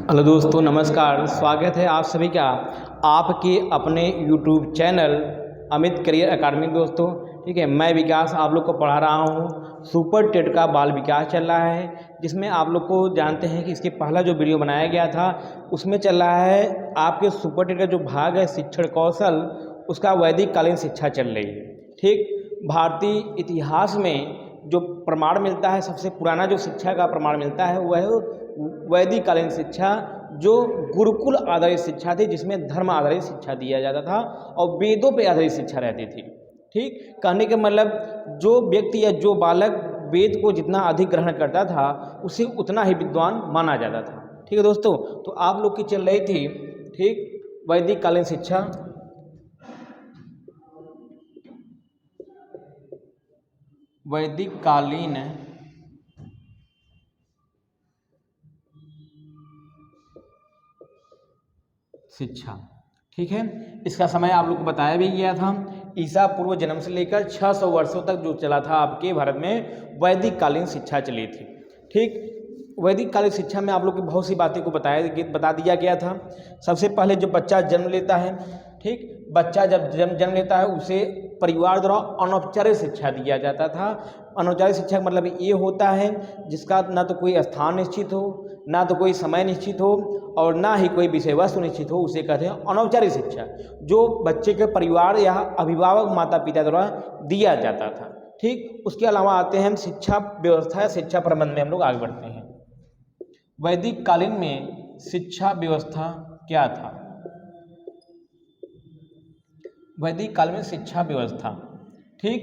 Hello दोस्तों, नमस्कार। स्वागत है आप सभी का आपके अपने YouTube चैनल अमित करियर अकादमी। दोस्तों ठीक है, मैं विकास आप लोग को पढ़ा रहा हूँ। सुपर टेट का बाल विकास चल रहा है, जिसमें आप लोग को जानते हैं कि इसके पहला जो वीडियो बनाया गया था उसमें चल रहा है आपके सुपर टेट का जो भाग है शिक्षण कौशल, उसका वैदिक कालीन शिक्षा चल रही है। ठीक, भारतीय इतिहास में जो प्रमाण मिलता है, सबसे पुराना जो शिक्षा का प्रमाण मिलता है वह वैदिक कालीन शिक्षा, जो गुरुकुल आधारित शिक्षा थी, जिसमें धर्म आधारित शिक्षा दिया जाता था और वेदों पे आधारित शिक्षा रहती थी। ठीक, कहने का मतलब जो व्यक्ति या जो बालक वेद को जितना अधिक ग्रहण करता था उसे उतना ही विद्वान माना जाता था। ठीक है दोस्तों, तो आप लोग की चल रही थी ठीक वैदिक कालीन शिक्षा। वैदिक कालीन शिक्षा, ठीक है, इसका समय आप लोग को बताया भी गया था। ईसा पूर्व जन्म से लेकर 600 वर्षों तक जो चला था आपके भारत में वैदिक कालीन शिक्षा चली थी। ठीक, वैदिक कालीन शिक्षा में आप लोग की बहुत सी बातें को बता दिया गया था। सबसे पहले जो बच्चा जन्म लेता है, ठीक, बच्चा जब जन्म लेता है उसे परिवार द्वारा अनौपचारिक शिक्षा दिया जाता था। अनौपचारिक शिक्षा का मतलब ये होता है जिसका ना तो कोई स्थान निश्चित हो, ना तो कोई समय निश्चित हो और ना ही कोई विषय वस्तु निश्चित हो, उसे कहते हैं अनौपचारिक शिक्षा, जो बच्चे के परिवार या अभिभावक माता पिता द्वारा दिया जाता था। ठीक, उसके अलावा आते हैं हम शिक्षा व्यवस्था या शिक्षा प्रबंध में हम लोग आगे बढ़ते हैं। वैदिक कालीन में शिक्षा व्यवस्था क्या था? वैदिक काल में शिक्षा व्यवस्था, ठीक,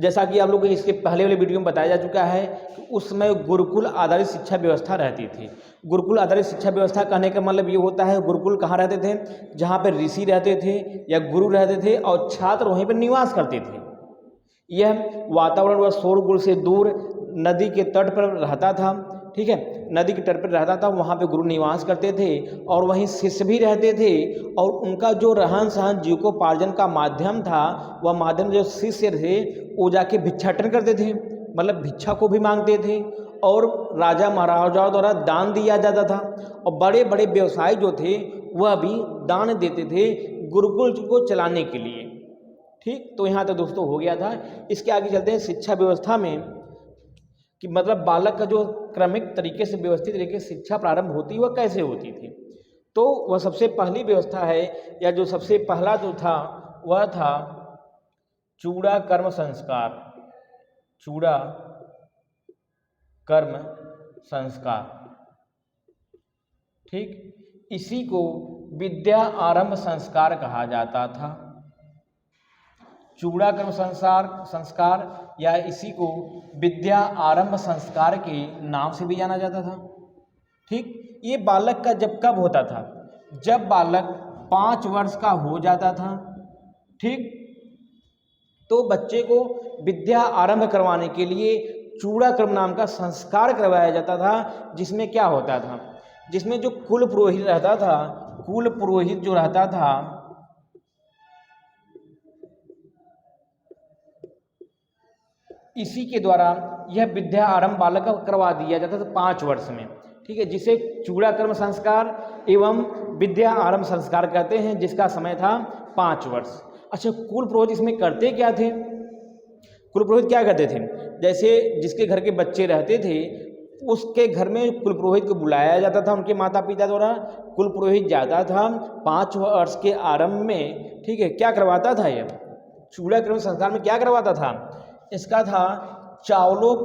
जैसा कि आप लोग को इसके पहले वाले वीडियो में बताया जा चुका है कि उस समय गुरुकुल आधारित शिक्षा व्यवस्था रहती थी। गुरुकुल आधारित शिक्षा व्यवस्था कहने का मतलब ये होता है, गुरुकुल कहाँ रहते थे? जहाँ पर ऋषि रहते थे या गुरु रहते थे और छात्र वहीं पर निवास करते थे। यह वातावरण व शोरगुल से दूर नदी के तट पर रहता था। ठीक है, नदी के तट पर रहता था, वहाँ पे गुरु निवास करते थे और वहीं शिष्य भी रहते थे। और उनका जो रहन सहन जीविकोपार्जन का माध्यम था, वह माध्यम जो शिष्य थे वो जाके भिक्षाटन करते थे, मतलब भिक्षा को भी मांगते थे और राजा महाराजाओं द्वारा दान दिया जाता था। और बड़े बड़े व्यवसायी जो थे वह भी दान देते थे गुरुकुल को चलाने के लिए। ठीक, तो यहाँ तो दोस्तों हो गया था। इसके आगे चलते हैं शिक्षा व्यवस्था में, कि मतलब बालक का जो क्रमिक तरीके से व्यवस्थित तरीके से शिक्षा प्रारंभ होती वह कैसे होती थी। तो वह सबसे पहली व्यवस्था है या जो सबसे पहला जो था वह था चूड़ा कर्म संस्कार। चूड़ा कर्म संस्कार, ठीक, इसी को विद्या आरंभ संस्कार कहा जाता था। चूड़ा कर्म संस्कार या इसी को विद्या आरंभ संस्कार के नाम से भी जाना जाता था। ठीक, ये बालक का जब कब होता था? जब बालक 5 वर्ष का हो जाता था। ठीक, तो बच्चे को विद्या आरंभ करवाने के लिए चूड़ा कर्म नाम का संस्कार करवाया जाता था, जिसमें क्या होता था, जिसमें जो कुल पुरोहित रहता था, कुल पुरोहित जो रहता था इसी के द्वारा यह विद्या आरंभ बालक का करवा दिया जाता था 5 वर्ष में। ठीक है, जिसे चूड़ा कर्म संस्कार एवं विद्या आरंभ संस्कार कहते हैं, जिसका समय था 5 वर्ष। अच्छा, कुल पुरोहित इसमें करते क्या थे? कुल पुरोहित क्या करते थे? जैसे जिसके घर के बच्चे रहते थे उसके घर में कुल पुरोहित को बुलाया जाता था उनके माता पिता द्वारा। कुल पुरोहित जाता था 5 वर्ष के आरंभ में। ठीक है, क्या करवाता था? यह चूड़ा कर्म संस्कार में क्या करवाता था? इसका था चावलों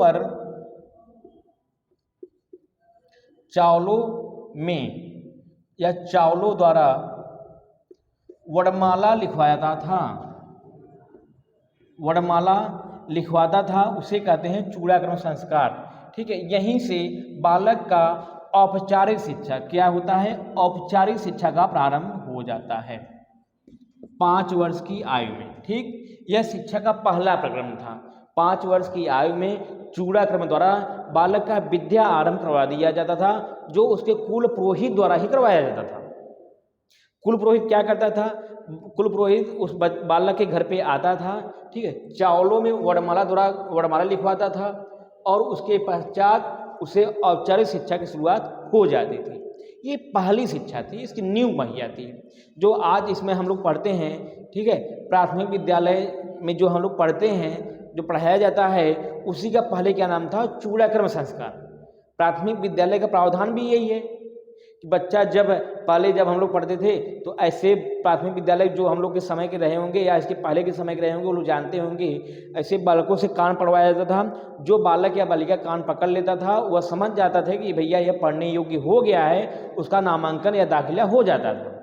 में या चावलों द्वारा वरमाला लिखवाता था। वरमाला लिखवाता था, उसे कहते हैं चूड़ा कर्म संस्कार। ठीक है, यहीं से बालक का औपचारिक शिक्षा क्या होता है? औपचारिक शिक्षा का प्रारंभ हो जाता है 5 वर्ष की आयु में। ठीक, यह शिक्षा का पहला प्रक्रम था। 5 वर्ष की आयु में चूड़ा कर्म द्वारा बालक का विद्या आरंभ करवा दिया जाता था, जो उसके कुल पुरोहित द्वारा ही करवाया जाता था। कुल पुरोहित क्या करता था? कुल पुरोहित उस बालक के घर पे आता था, ठीक है, चावलों में वर्णमाला लिखवाता था और उसके पश्चात उसे औपचारिक शिक्षा की शुरुआत हो जाती थी। ये पहली शिक्षा थी, इसकी नींव मुहैया थी, जो आज इसमें हम लोग पढ़ते हैं, ठीक है। प्राथमिक विद्यालय में जो हम लोग पढ़ते हैं, जो पढ़ाया जाता है, उसी का पहले क्या नाम था? चूड़ाक्रम संस्कार। प्राथमिक विद्यालय का प्रावधान भी यही है कि बच्चा जब हम लोग पढ़ते थे, तो ऐसे प्राथमिक विद्यालय जो हम लोग के समय के रहे होंगे या इसके पहले के समय के रहे होंगे, वो लोग जानते होंगे, ऐसे बालकों से कान पढ़वाया जाता था। जो बालक या बालिका कान पकड़ लेता था, वह समझ जाता था कि भैया यह पढ़ने योग्य हो गया है, उसका नामांकन या दाखिला हो जाता था।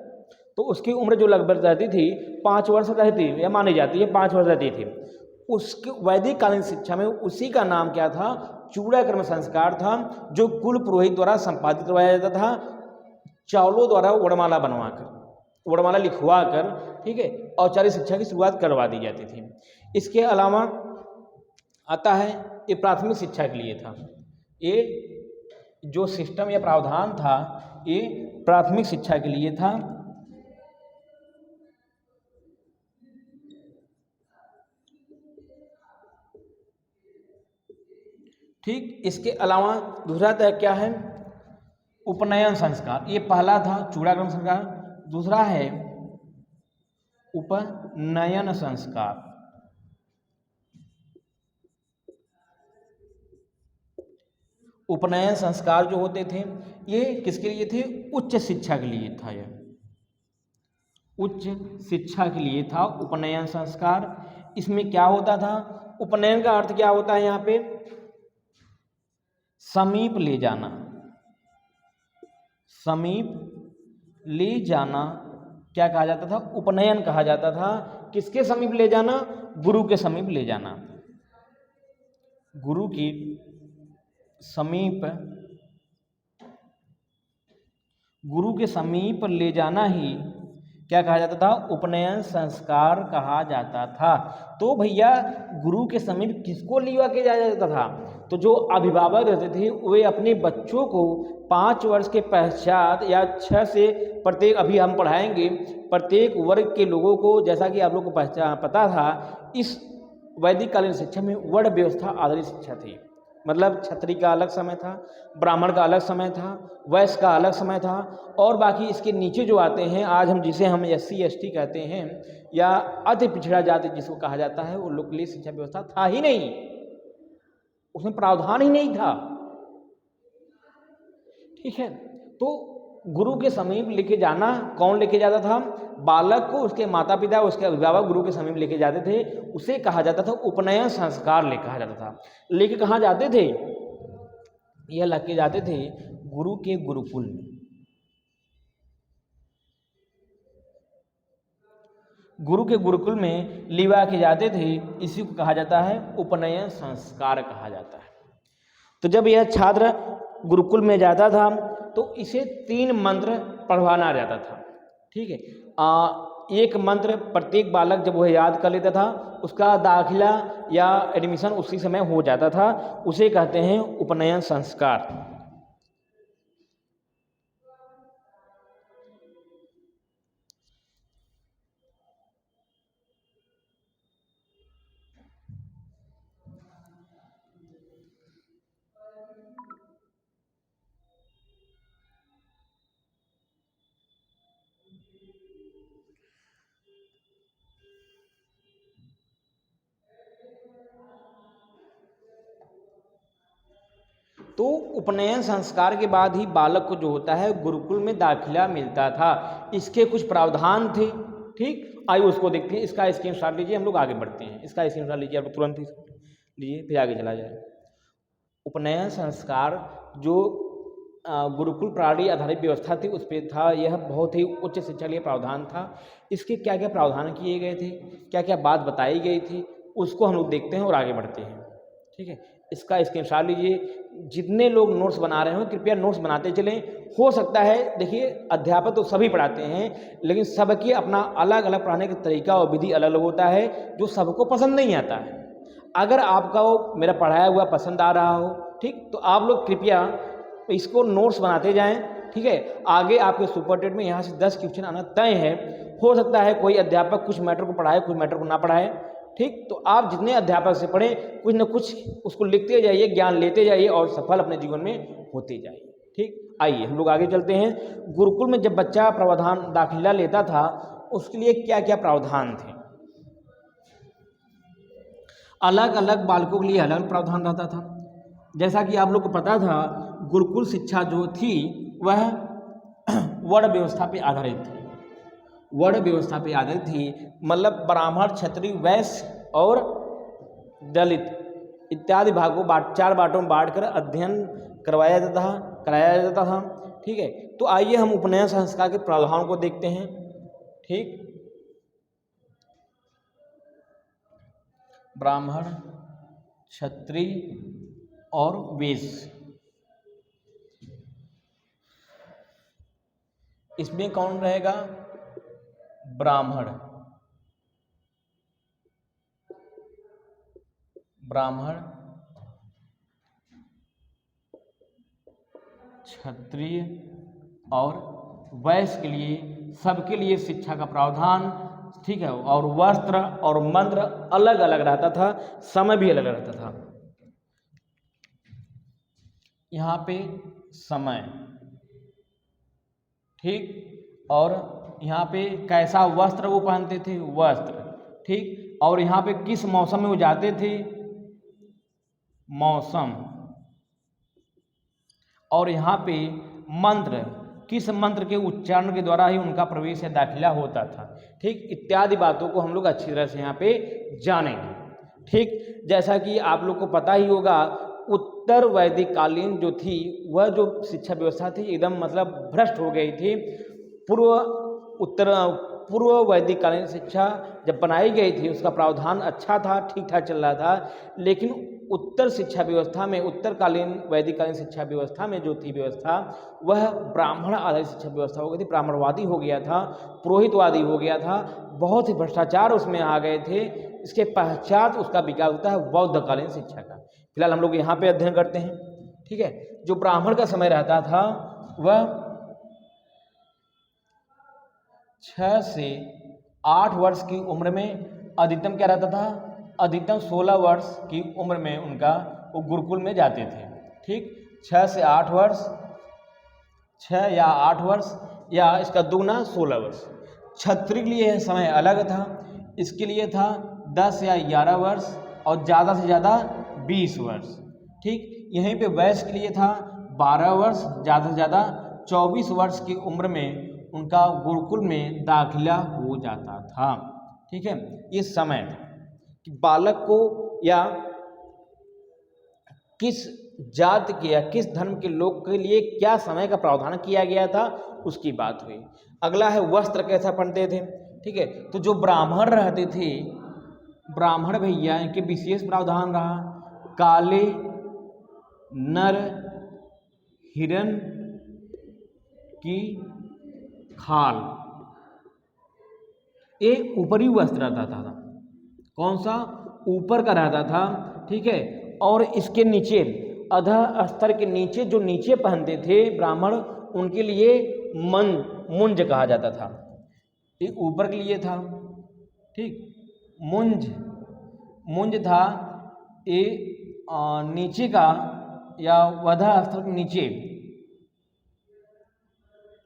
तो उसकी उम्र जो लगभग रहती थी 5 वर्ष रहती, या मानी जाती है 5 वर्ष रहती थी। उसके वैदिक कालीन शिक्षा में उसी का नाम क्या था? चूड़ाक्रम संस्कार था, जो कुल पुरोहित द्वारा संपादित करवाया जाता था, चावलों द्वारा वर्णमाला बनवाकर, वर्णमाला लिखवा कर, ठीक है, औपचारिक शिक्षा की शुरुआत करवा दी जाती थी। इसके अलावा आता है, ये प्राथमिक शिक्षा के लिए था। ये जो सिस्टम या प्रावधान था, ये प्राथमिक शिक्षा के लिए था। ठीक, इसके अलावा दूसरा क्या है? उपनयन संस्कार। ये पहला था चूड़ाक्रम संस्कार, दूसरा है उपनयन संस्कार। उपनयन संस्कार जो होते थे, ये किसके लिए थे? उच्च शिक्षा के लिए था। यह उच्च शिक्षा के लिए था उपनयन संस्कार। इसमें क्या होता था? उपनयन का अर्थ क्या होता है? यहाँ पे समीप ले जाना, समीप ले जाना क्या कहा जाता था? उपनयन कहा जाता था। किसके समीप ले जाना? गुरु के समीप ले जाना। गुरु के समीप, गुरु के समीप ले जाना ही क्या कहा जाता था? उपनयन संस्कार कहा जाता था। तो भैया गुरु के समीप किसको लिवा के जाया जाता था? तो जो अभिभावक रहते थे, वे अपने बच्चों को 5 वर्ष के पश्चात या 6 से प्रत्येक, अभी हम पढ़ाएंगे, प्रत्येक वर्ग के लोगों को, जैसा कि आप लोग को पता था, इस वैदिक कालीन शिक्षा में वर्ण व्यवस्था आधारित शिक्षा थी। मतलब क्षत्रिय का अलग समय था, ब्राह्मण का अलग समय था, वैश्य का अलग समय था, और बाकी इसके नीचे जो आते हैं, आज हम जिसे हम SC ST कहते हैं या अति पिछड़ा जाति जिसको कहा जाता है, उन लोग के लिए शिक्षा व्यवस्था था ही नहीं, उसमें प्रावधान ही नहीं था। ठीक है, तो गुरु के समीप लेके जाना, कौन लेके जाता था? बालक को उसके माता पिता, उसके अभिभावक गुरु के समीप लेके जाते थे, उसे कहा जाता था उपनयन संस्कार ले कहा जाता था। लेके कहाँ जाते थे? यह लेके जाते थे गुरु के गुरुकुल में। गुरु के गुरुकुल में लिवा के जाते थे, इसी को कहा जाता है उपनयन संस्कार कहा जाता है। तो जब यह छात्र गुरुकुल में जाता था, तो इसे 3 मंत्र पढ़वाना जाता था। ठीक है, एक मंत्र प्रत्येक बालक जब वह याद कर लेता था, उसका दाखिला या एडमिशन उसी समय हो जाता था। उसे कहते हैं उपनयन संस्कार। तो उपनयन संस्कार के बाद ही बालक को जो होता है गुरुकुल में दाखिला मिलता था। इसके कुछ प्रावधान थे। ठीक, आइए उसको देखते हैं। इसका स्क्रीनशॉट लीजिए, हम लोग आगे बढ़ते हैं। इसका स्क्रीनशॉट लीजिए, आप तुरंत ही लीजिए, फिर आगे चला जाए। उपनयन संस्कार जो गुरुकुल प्रणाली आधारित व्यवस्था थी, उस पर था। यह बहुत ही उच्च शिक्षा के लिए प्रावधान था। इसके क्या क्या प्रावधान किए गए थे, क्या क्या बात बताई गई थी, उसको हम लोग देखते हैं और आगे बढ़ते हैं। ठीक है, इसका स्क्रीनशॉट लीजिए। जितने लोग नोट्स बना रहे हो, कृपया नोट्स बनाते चलें। हो सकता है, देखिए, अध्यापक तो सभी पढ़ाते हैं, लेकिन सबकी अपना अलग अलग पढ़ाने का तरीका और विधि अलग अलग होता है, जो सबको पसंद नहीं आता है। अगर आपका वो मेरा पढ़ाया हुआ पसंद आ रहा हो, ठीक, तो आप लोग कृपया इसको नोट्स बनाते जाएं ठीक है। आगे आपके सुपर टेट में यहाँ से 10 क्वेश्चन आना तय है। हो सकता है कोई अध्यापक कुछ मैटर को पढ़ाए, कुछ मैटर को ना पढ़ाए, ठीक। तो आप जितने अध्यापक से पढ़ें, कुछ न कुछ उसको लिखते जाइए, ज्ञान लेते जाइए और सफल अपने जीवन में होते जाइए, ठीक। आइए हम लोग आगे चलते हैं। गुरुकुल में जब बच्चा प्रावधान दाखिला लेता था, उसके लिए क्या क्या प्रावधान थे? अलग अलग बालकों के लिए अलग अलग प्रावधान रहता था। जैसा कि आप लोग को पता था, गुरुकुल शिक्षा जो थी वह वर्ण व्यवस्था पे आधारित थी। वर्ण व्यवस्था पे आधारित थी, मतलब ब्राह्मण, क्षत्रिय, वैश्य और दलित इत्यादि भागों चार बांटों में बांटकर अध्ययन कराया जाता था, ठीक है। तो आइए हम उपनयन संस्कार के प्रावधानों को देखते हैं, ठीक। ब्राह्मण, क्षत्रिय और वैश्य, इसमें कौन रहेगा? ब्राह्मण, क्षत्रिय और वैश्य के लिए, सबके लिए शिक्षा का प्रावधान, ठीक है। और वस्त्र और मंत्र अलग अलग रहता था, समय भी अलग रहता था। यहाँ पे समय, ठीक, और यहाँ पे कैसा वस्त्र वो पहनते थे, वस्त्र, ठीक। और यहाँ पे किस मौसम में वो जाते थे, मौसम। और यहाँ पे मंत्र, किस मंत्र के उच्चारण के द्वारा ही उनका प्रवेश या दाखिला होता था, ठीक। इत्यादि बातों को हम लोग अच्छी तरह से यहाँ पे जानेंगे, ठीक। जैसा कि आप लोग को पता ही होगा, उत्तर वैदिक कालीन जो थी, वह जो शिक्षा व्यवस्था थी एकदम मतलब भ्रष्ट हो गई थी। पूर्व वैदिक कालीन शिक्षा जब बनाई गई थी, उसका प्रावधान अच्छा था, ठीक ठाक चल रहा था। लेकिन उत्तर शिक्षा व्यवस्था में, उत्तरकालीन वैदिक कालीन शिक्षा व्यवस्था में जो थी व्यवस्था, वह ब्राह्मण आधारित शिक्षा व्यवस्था हो गई थी, ब्राह्मणवादी हो गया था, पुरोहितवादी हो गया था, बहुत ही भ्रष्टाचार उसमें आ गए थे। इसके पश्चात उसका विकास होता है बौद्धकालीन शिक्षा का। फिलहाल हम लोग यहाँ पे अध्ययन करते हैं, ठीक है। जो ब्राह्मण का समय रहता था, वह 6 से 8 वर्ष की उम्र में, अधिकतम क्या रहता था, अधिकतम 16 वर्ष की उम्र में उनका वो गुरुकुल में जाते थे, ठीक। 6 से 8 वर्ष, 6 या 8 वर्ष, या इसका दुगना 16 वर्ष। क्षत्रिय के लिए समय अलग था, इसके लिए था 10 या 11 वर्ष और ज़्यादा से ज़्यादा 20 वर्ष, ठीक। यहीं पे वैश्य के लिए था 12 वर्ष, ज़्यादा से ज़्यादा 24 वर्ष की उम्र में उनका गुरुकुल में दाखिला हो जाता था, ठीक है। ये समय था कि बालक को या किस जाति के या किस धर्म के लोग के लिए क्या समय का प्रावधान किया गया था, उसकी बात हुई। अगला है वस्त्र कैसा पहनते थे, ठीक है। तो जो ब्राह्मण रहते थे, ब्राह्मण भैया, इनके विशेष प्रावधान रहा, काले नर हिरण की खाल, एक ऊपरी वस्त्र रहता था, कौन सा, ऊपर का रहता था, ठीक है। और इसके नीचे, अधः स्तर के नीचे जो नीचे पहनते थे ब्राह्मण, उनके लिए मुंज कहा जाता था। ये ऊपर के लिए था, ठीक, मुंज था ये नीचे का या अधः स्तर के नीचे,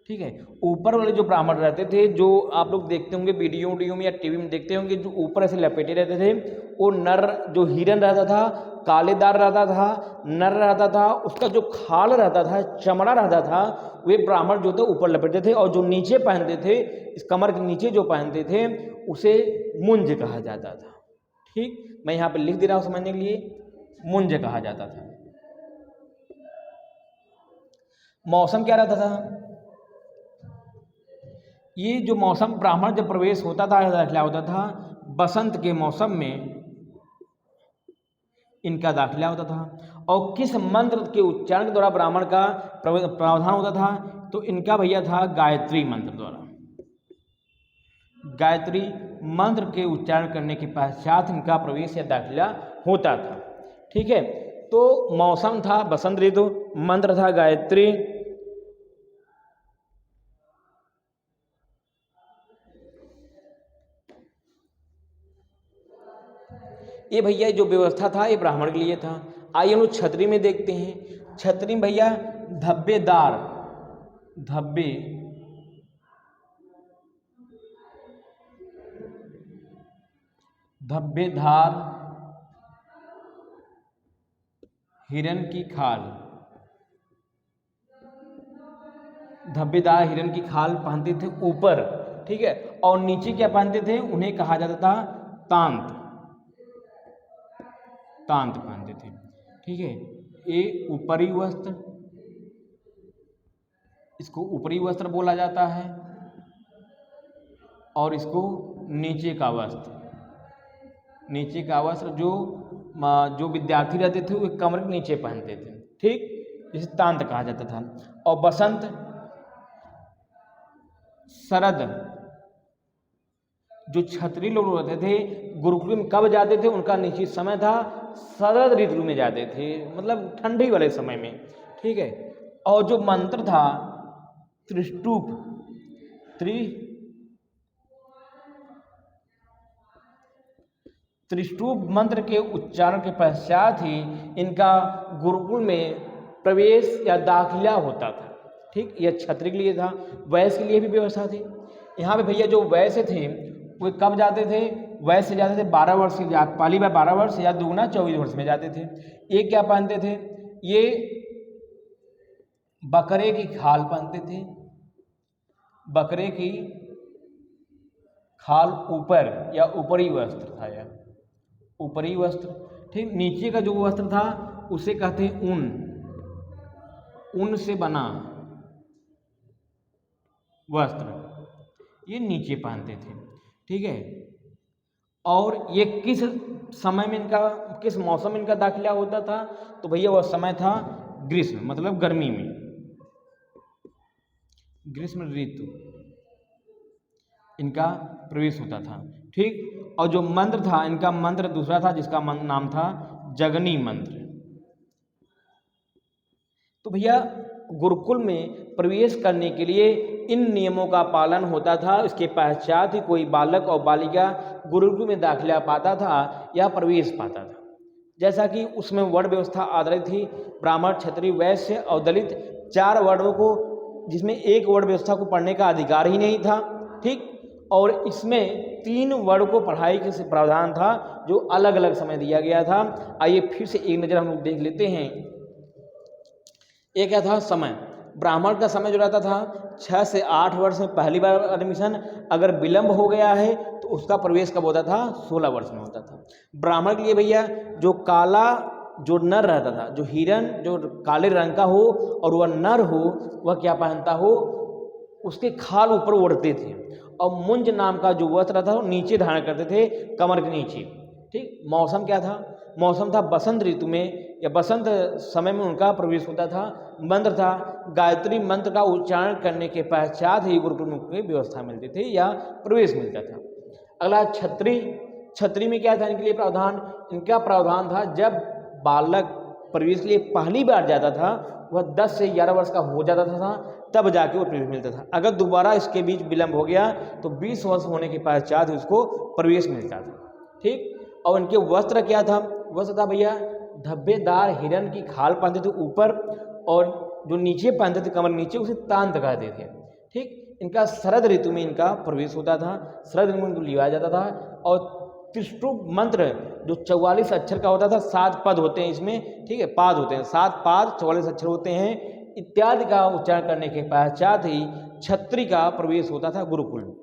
ठीक है। ऊपर वाले जो ब्राह्मण रहते थे, जो आप लोग देखते होंगे वीडियो में या टीवी में देखते होंगे, जो ऊपर ऐसे लपेटे रहते थे, वो नर जो हिरन रहता था, कालेदार रहता था, नर रहता था, उसका जो खाल रहता था, चमड़ा रहता था, वे ब्राह्मण जो थे ऊपर लपेटते थे। और जो नीचे पहनते थे, इस कमर के नीचे जो पहनते थे, उसे मुंज कहा जाता था, ठीक। मैं यहाँ पे लिख दे रहा हूँ समझने के लिए, मुंज कहा जाता था। मौसम क्या रहता था, ये जो मौसम, ब्राह्मण जब प्रवेश होता था, दाखिला होता था, बसंत के मौसम में इनका दाखिला होता था। और किस मंत्र के उच्चारण के द्वारा ब्राह्मण का प्रावधान होता था, तो इनका भैया था गायत्री मंत्र द्वारा। गायत्री मंत्र के उच्चारण करने के पश्चात इनका प्रवेश या दाखिला होता था, ठीक है। तो मौसम था बसंत ऋतु, मंत्र था गायत्री, ये भैया जो व्यवस्था था ये ब्राह्मण के लिए था। आइए हम लोग छतरी में देखते हैं। छतरी में भैया धब्बेदार, धब्बेदार हिरन की खाल, धब्बेदार हिरन की खाल पहनते थे ऊपर, ठीक है। और नीचे क्या पहनते थे, उन्हें कहा जाता था तांत, तांत पहनते थे, ठीक है। ये ऊपरी वस्त्र, इसको ऊपरी वस्त्र बोला जाता है, और इसको नीचे का वस्त्र, नीचे का वस्त्र जो विद्यार्थी रहते थे वो कमर के नीचे पहनते थे, ठीक, जिसे तांत कहा जाता था। और बसंत, शरद, जो छतरी लोग रहते थे गुरुकुल में कब जाते थे, उनका निश्चित समय था, शरद ऋतु में जाते थे, मतलब ठंडी वाले समय में, ठीक है। और जो मंत्र था त्रिष्टुप, त्रिष्टुप मंत्र के उच्चारण के पश्चात ही इनका गुरुकुल में प्रवेश या दाखिला होता था, ठीक। यह क्षत्रिय के लिए था। वैश्य के लिए भी व्यवस्था थी। यहाँ पे भैया जो वैश्य थे वो कब जाते थे, वैश्य जाते थे 12 वर्ष की, पहली बार 12 वर्ष या दुगना 24 वर्ष में जाते थे। ये क्या पहनते थे, ये बकरे की खाल पहनते थे, बकरे की खाल ऊपर, या ऊपरी वस्त्र था, या ऊपरी वस्त्र, ठीक। नीचे का जो वस्त्र था उसे कहते हैं ऊन, ऊन से बना वस्त्र, ये नीचे पहनते थे, ठीक है। और ये किस समय में इनका, किस मौसम में इनका दाखिला होता था, तो भैया वह समय था ग्रीष्म, मतलब गर्मी में, ग्रीष्म ऋतु इनका प्रवेश होता था, ठीक। और जो मंत्र था, इनका मंत्र दूसरा था जिसका नाम था जगनी मंत्र। तो भैया गुरुकुल में प्रवेश करने के लिए इन नियमों का पालन होता था। इसके पश्चात ही कोई बालक और बालिका गुरुकुल में दाखिला पाता था या प्रवेश पाता था। जैसा कि उसमें वर्ण व्यवस्था आधारित थी, ब्राह्मण, क्षत्रिय, वैश्य और दलित 4 वर्णों को, जिसमें एक वर्ण व्यवस्था को पढ़ने का अधिकार ही नहीं था, ठीक। और इसमें 3 वर्ण को पढ़ाई के प्रावधान था जो अलग अलग समय दिया गया था। आइए फिर से एक नज़र हम लोग देख लेते हैं। एक क्या था समय, ब्राह्मण का समय जो रहता था 6 से 8 वर्ष में पहली बार एडमिशन, अगर विलंब हो गया है तो उसका प्रवेश कब होता था, 16 वर्ष में होता था। ब्राह्मण के लिए भैया जो काला जो नर रहता था, जो हिरन जो काले रंग का हो और वह नर हो, वह क्या पहनता हो, उसके खाल ऊपर ओढ़ते थे, और मुंज नाम का जो वस्त्र रहता था वो नीचे धारण करते थे, कमर के नीचे, ठीक। मौसम क्या था, मौसम था बसंत ऋतु में या बसंत समय में उनका प्रवेश होता था। मंत्र था गायत्री मंत्र का उच्चारण करने के पश्चात ही गुरुकुल में व्यवस्था मिलती थी या प्रवेश मिलता था। अगला छत्री, छत्री में क्या था इनके लिए प्रावधान, इनका प्रावधान था जब बालक प्रवेश के लिए पहली बार जाता था वह 10 से 11 वर्ष का हो जाता था, तब जाके वो प्रवेश मिलता था। अगर दोबारा इसके बीच विलंब हो गया तो 20 वर्ष होने के पश्चात ही उसको प्रवेश मिलता था, ठीक। और इनके वस्त्र क्या था, वस्त्र था भैया धब्बेदार हिरन की खाल पहनते थे ऊपर, और जो नीचे पहनते थे कमर नीचे उसे तांत कहते थे, ठीक। इनका शरद ऋतु में इनका प्रवेश होता था, शरद ऋतु में इनको लिया जाता था। और त्रिष्टुप मंत्र जो 44 अक्षर का होता था, 7 पद होते हैं इसमें, ठीक है, पाद होते हैं, 7 पाद 44 अक्षर होते हैं इत्यादि का उच्चारण करने के पश्चात ही छत्री का प्रवेश होता था गुरुकुल में।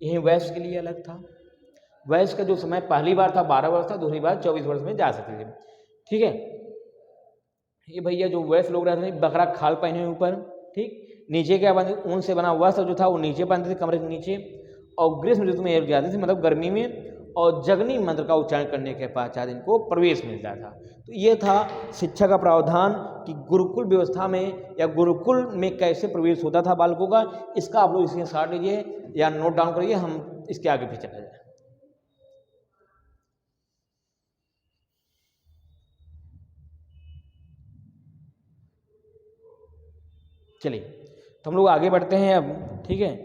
यही वैश्य के लिए अलग था। वैश्य का जो समय पहली बार था 12 वर्ष था, दूसरी बार 24 वर्ष में जा सकते थे, ठीक है। ये भैया जो वैश्य लोग रहते थे बकरा खाल पहने ऊपर, ठीक। नीचे क्या पहनते, ऊन से बना वस्त्र जो था वो नीचे पहनते थे कमरे के नीचे, और ग्रीष्म ऋतु में जाते थे मतलब गर्मी में, और जगनी मंत्र का उच्चारण करने के पश्चात इनको प्रवेश मिलता था। तो ये था शिक्षा का प्रावधान कि गुरुकुल व्यवस्था में या गुरुकुल में कैसे प्रवेश होता था बालकों का। इसका आप लोग इसके साथ लीजिए या नोट डाउन करिए, हम इसके आगे भी चला जाए। चलिए तो हम लोग आगे बढ़ते हैं अब, ठीक है।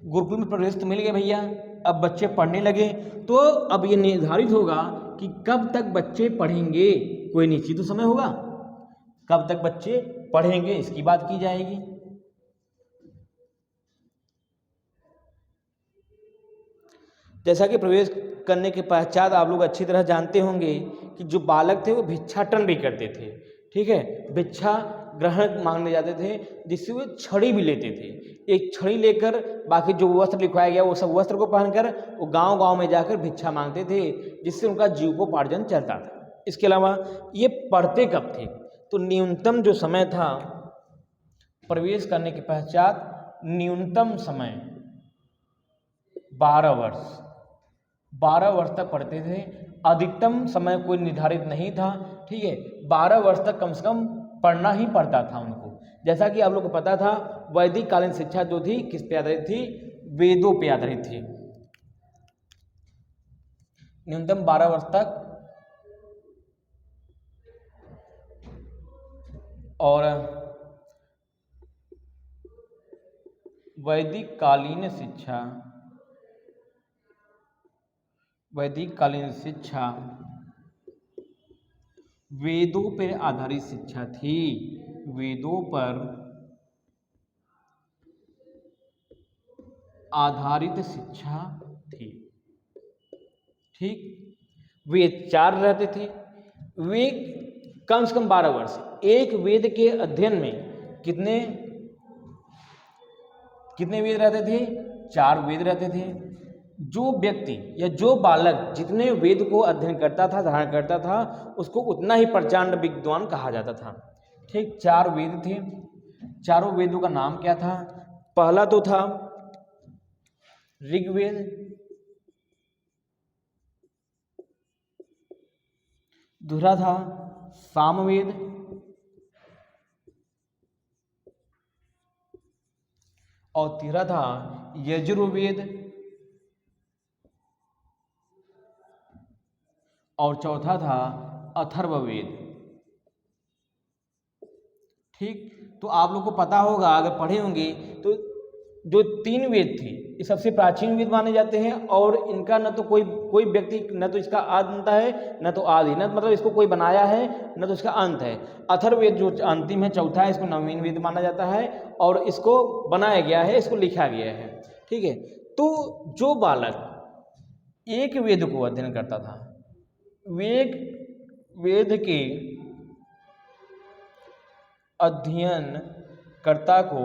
गुरुकुल में प्रवेश तो मिल गया भैया, अब बच्चे पढ़ने लगे, तो अब ये निर्धारित होगा कि कब तक बच्चे पढ़ेंगे, कोई निश्चित तो समय होगा कब तक बच्चे पढ़ेंगे, इसकी बात की जाएगी। जैसा कि प्रवेश करने के पश्चात आप लोग अच्छी तरह जानते होंगे कि जो बालक थे वो भिक्षाटन भी करते थे, ठीक है, भिक्षा ग्रहण मांगने जाते थे, जिससे वो छड़ी भी लेते थे। एक छड़ी लेकर बाकी जो वस्त्र लिखवाया गया वो सब वस्त्र को पहनकर वो गांव-गांव में जाकर भिक्षा मांगते थे, जिससे उनका जीविकोपार्जन चलता था। इसके अलावा ये पढ़ते कब थे, तो न्यूनतम जो समय था प्रवेश करने के पश्चात, न्यूनतम समय 12 वर्ष, 12 वर्ष तक पढ़ते थे। अधिकतम समय कोई निर्धारित नहीं था, ठीक है, 12 वर्ष तक कम से कम पढ़ना ही पड़ता था उनको। जैसा कि आप लोग को पता था वैदिक कालीन शिक्षा जो थी किस पे आधारित थी, वेदों पे आधारित थी। न्यूनतम 12 वर्ष तक, और वैदिक कालीन शिक्षा वेदों पर आधारित शिक्षा थी, वेदों पर आधारित शिक्षा थी, ठीक। वेद 4 रहते थे, वे कम से कम 12 वर्ष। एक वेद के अध्ययन में कितने वेद रहते थे, 4 वेद रहते थे। जो व्यक्ति या जो बालक जितने वेद को अध्ययन करता था, धारण करता था, उसको उतना ही प्रचंड विद्वान कहा जाता था, ठीक। 4 वेद थे, चारों वेदों का नाम क्या था, पहला तो था ऋग्वेद, दूसरा था सामवेद, और तीसरा था यजुर्वेद, और चौथा था अथर्ववेद, ठीक। तो आप लोग को पता होगा, अगर पढ़े होंगे तो जो 3 वेद थे ये सबसे प्राचीन वेद माने जाते हैं, और इनका न तो कोई व्यक्ति, न तो इसका अंत है न तो आदि, न मतलब इसको कोई बनाया है न तो इसका अंत है। अथर्ववेद जो अंतिम है, चौथा है, इसको नवीन वेद माना जाता है, और इसको बनाया गया है, इसको लिखा गया है, ठीक है। तो जो बालक एक वेद को अध्ययन करता था, वेद के अध्ययन कर्ता को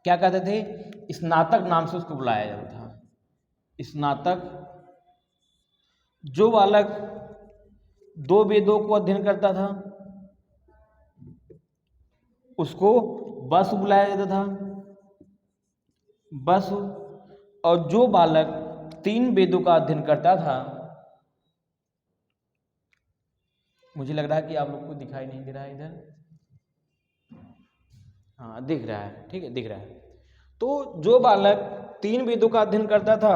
क्या कहते थे, स्नातक नाम से उसको बुलाया जाता था, स्नातक। जो बालक 2 वेदों को अध्ययन करता था उसको वसु बुलाया जाता था, वसु। और जो बालक 3 वेदों का अध्ययन करता था, मुझे लग रहा है कि आप लोग को दिखाई नहीं दे रहा है इधर, हाँ दिख रहा है, ठीक है, दिख रहा है। तो जो बालक 3 वेदों का अध्ययन करता था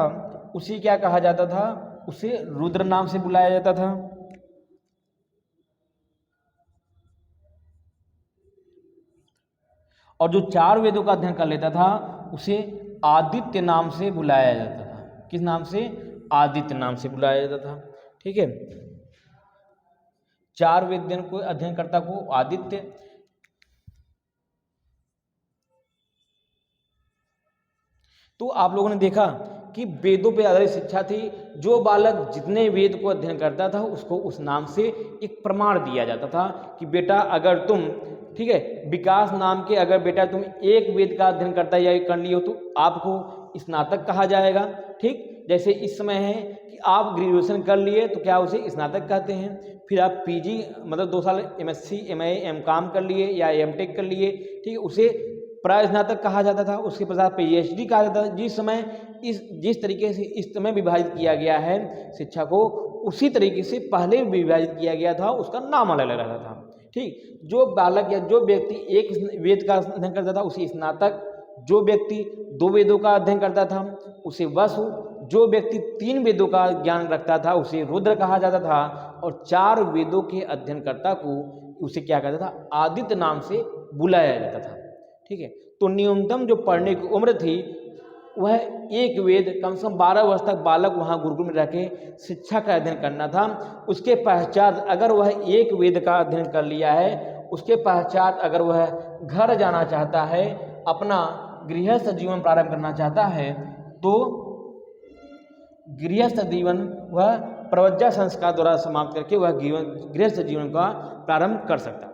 उसे क्या कहा जाता था, उसे रुद्र नाम से बुलाया जाता था। और जो 4 वेदों का अध्ययन कर लेता था उसे आदित्य नाम से बुलाया जाता था। किस नाम से, आदित्य नाम से बुलाया जाता था, ठीक है। 4 वेद को अध्ययनकर्ता को आदित्य। तो आप लोगों ने देखा कि वेदों पे आधारित शिक्षा थी। जो बालक जितने वेद को अध्ययन करता था उसको उस नाम से एक प्रमाण दिया जाता था कि बेटा अगर तुम, ठीक है, विकास नाम के अगर बेटा तुम एक वेद का अध्ययन करता या कर लिए हो तो आपको स्नातक कहा जाएगा, ठीक। जैसे इस समय है कि आप ग्रेजुएशन कर लिए तो क्या उसे स्नातक कहते हैं। फिर आप पीजी मतलब 2 साल एमएससी एमए एमकॉम कर लिए या एमटेक कर लिए, ठीक है, उसे प्रास्नातक कहा जाता था। उसके पश्चात पीएचडी कहा जाता था। जिस तरीके से इस समय विभाजित किया गया है शिक्षा को, उसी तरीके से पहले विभाजित किया गया था, उसका नाम अलग अलग रहता था, ठीक। जो बालक या जो व्यक्ति एक वेद का अध्ययन करता था उसे स्नातक, जो व्यक्ति 2 वेदों का अध्ययन करता था उसे वसु, जो व्यक्ति 3 वेदों का ज्ञान रखता था उसे रुद्र कहा जाता था, और 4 वेदों के अध्ययनकर्ता को उसे क्या कहता था, आदित्य नाम से बुलाया जाता था, ठीक है। तो न्यूनतम जो पढ़ने की उम्र थी वह एक वेद, कम से कम 12 वर्ष तक बालक वहाँ गुरुकुल में रह के शिक्षा का अध्ययन करना था। उसके पश्चात अगर वह एक वेद का अध्ययन कर लिया है, उसके पश्चात अगर वह घर जाना चाहता है, अपना गृहस्थ जीवन प्रारंभ करना चाहता है, तो गृहस्थ जीवन वह प्रवज्जा संस्कार द्वारा समाप्त करके वह गृहस्थ जीवन का प्रारंभ कर सकता था।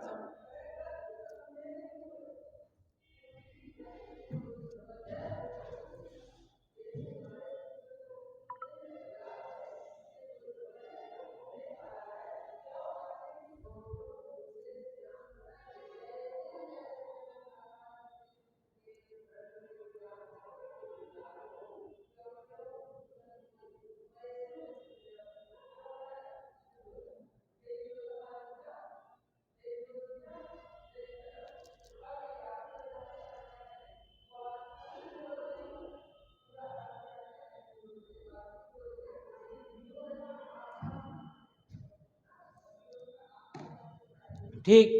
ठीक,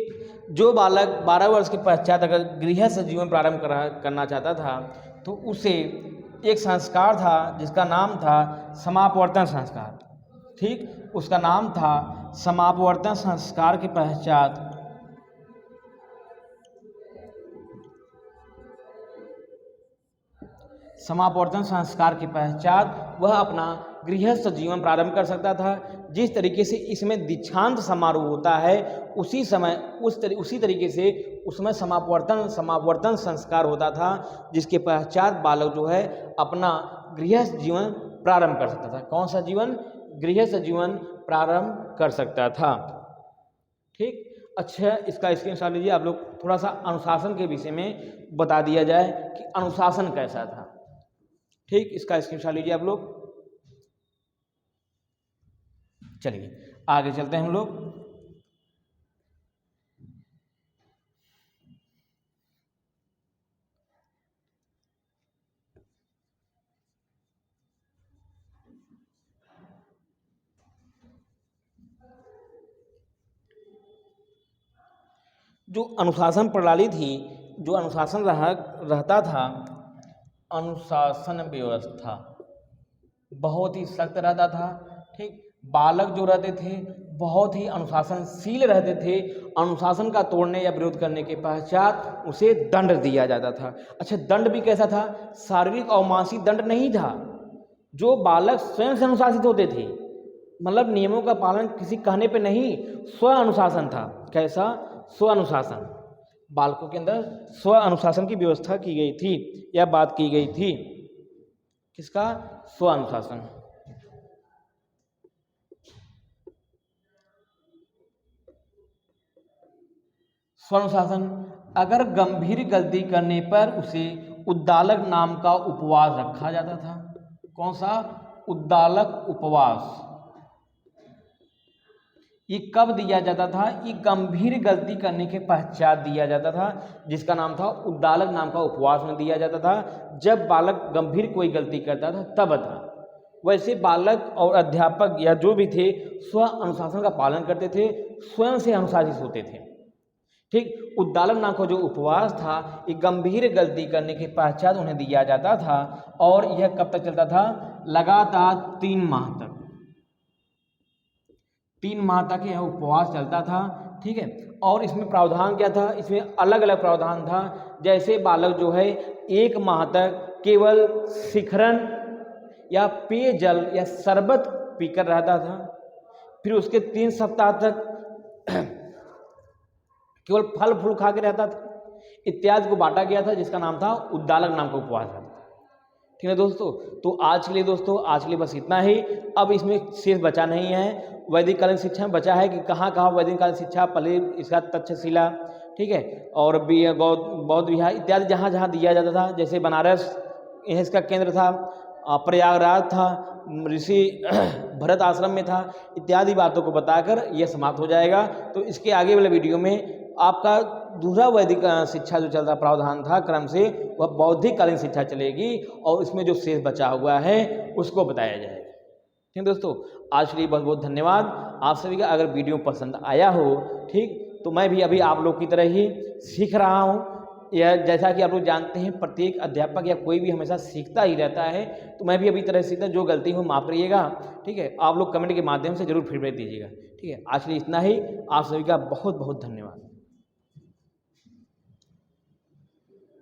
जो बालक 12 वर्ष के पश्चात अगर गृहस्थ जीवन प्रारंभ करना चाहता था, तो उसे एक संस्कार था जिसका नाम था समापवर्तन संस्कार। ठीक, उसका नाम था समापवर्तन संस्कार के पश्चात समापवर्तन संस्कार के पश्चात वह अपना गृहस्थ जीवन प्रारंभ कर सकता था। जिस तरीके से इसमें दीक्षांत समारोह होता है, उसी तरीके से उसमें समापवर्तन संस्कार होता था, जिसके पश्चात बालक जो है अपना गृहस्थ जीवन प्रारंभ कर सकता था। कौन सा जीवन? गृहस्थ जीवन प्रारंभ कर सकता था। ठीक, अच्छा, इसका स्क्रीनशॉट लीजिए। आप लोग थोड़ा सा अनुशासन के विषय में बता दिया जाए कि अनुशासन कैसा था। ठीक, इसका स्क्रीनशॉट लीजिए आप लोग। चलिए आगे चलते हैं हम लोग। जो अनुशासन प्रणाली थी, जो अनुशासन रहता था, अनुशासन व्यवस्था बहुत ही सख्त रहता था। ठीक, बालक जो रहते थे बहुत ही अनुशासनशील रहते थे। अनुशासन का तोड़ने या विरोध करने के पश्चात उसे दंड दिया जाता था। अच्छा, दंड भी कैसा था? शारीरिक और मानसिक दंड नहीं था। जो बालक स्वयं से अनुशासित होते थे, मतलब नियमों का पालन किसी कहने पे नहीं, स्व अनुशासन था। कैसा? स्व अनुशासन। बालकों के अंदर स्व अनुशासन की व्यवस्था की गई थी या बात की गई थी। किसका? स्व अनुशासन। स्व अनुशासन, अगर गंभीर गलती करने पर उसे उद्दालक नाम का उपवास रखा जाता था। कौन सा? उद्दालक उपवास। ये कब दिया जाता था? ये गंभीर गलती करने के पश्चात दिया जाता था, जिसका नाम था उद्दालक नाम का उपवास में दिया जाता था। जब बालक गंभीर कोई गलती करता था तब था। वैसे बालक और अध्यापक या जो भी थे स्व अनुशासन का पालन करते थे, स्वयं से अनुशासित होते थे। ठीक, उद्दालक नाम का जो उपवास था ये गंभीर गलती करने के पश्चात उन्हें दिया जाता था, और यह कब तक चलता था? लगातार 3 माह तक। 3 माह तक यह उपवास चलता था। ठीक है, और इसमें प्रावधान क्या था? इसमें अलग अलग प्रावधान था। जैसे बालक जो है 1 माह तक केवल शिखरण या पेयजल या शरबत पीकर रहता था। फिर उसके 3 सप्ताह तक केवल फल फूल खा के रहता था। इत्यादि को बांटा गया था, जिसका नाम था उद्दालक नाम का उपवास था। ठीक है दोस्तों, तो आज के लिए बस इतना ही। अब इसमें शेष बचा नहीं है। वैदिक कालीन शिक्षा में बचा है कि कहाँ कहाँ वैदिक कालीन शिक्षा, पहले इसका तक्षशिला, ठीक है, और बौद्ध विहार इत्यादि जहाँ जहाँ दिया जाता था। जैसे बनारस यह इसका केंद्र था, प्रयागराज था, ऋषि भरत आश्रम में था, इत्यादि बातों को बताकर यह समाप्त हो जाएगा। तो इसके आगे वाले वीडियो में आपका दूसरा वैदिक शिक्षा जो चल रहा प्रावधान था क्रम से, वह बौद्धिक कालीन शिक्षा चलेगी, और इसमें जो शेष बचा हुआ है उसको बताया जाएगा। ठीक दोस्तों, आज के लिए बहुत बहुत धन्यवाद आप सभी का। अगर वीडियो पसंद आया हो, ठीक, तो मैं भी अभी आप लोग की तरह ही सीख रहा हूँ, यह जैसा कि आप लोग जानते हैं प्रत्येक अध्यापक या कोई भी हमेशा सीखता ही रहता है, तो मैं भी अभी तरह सीखता, जो गलती हो माफ़ करिएगा। ठीक है, आप लोग कमेंट के माध्यम से जरूर फीडबैक दीजिएगा। ठीक है, आज के लिए इतना ही। आप सभी का बहुत बहुत धन्यवाद।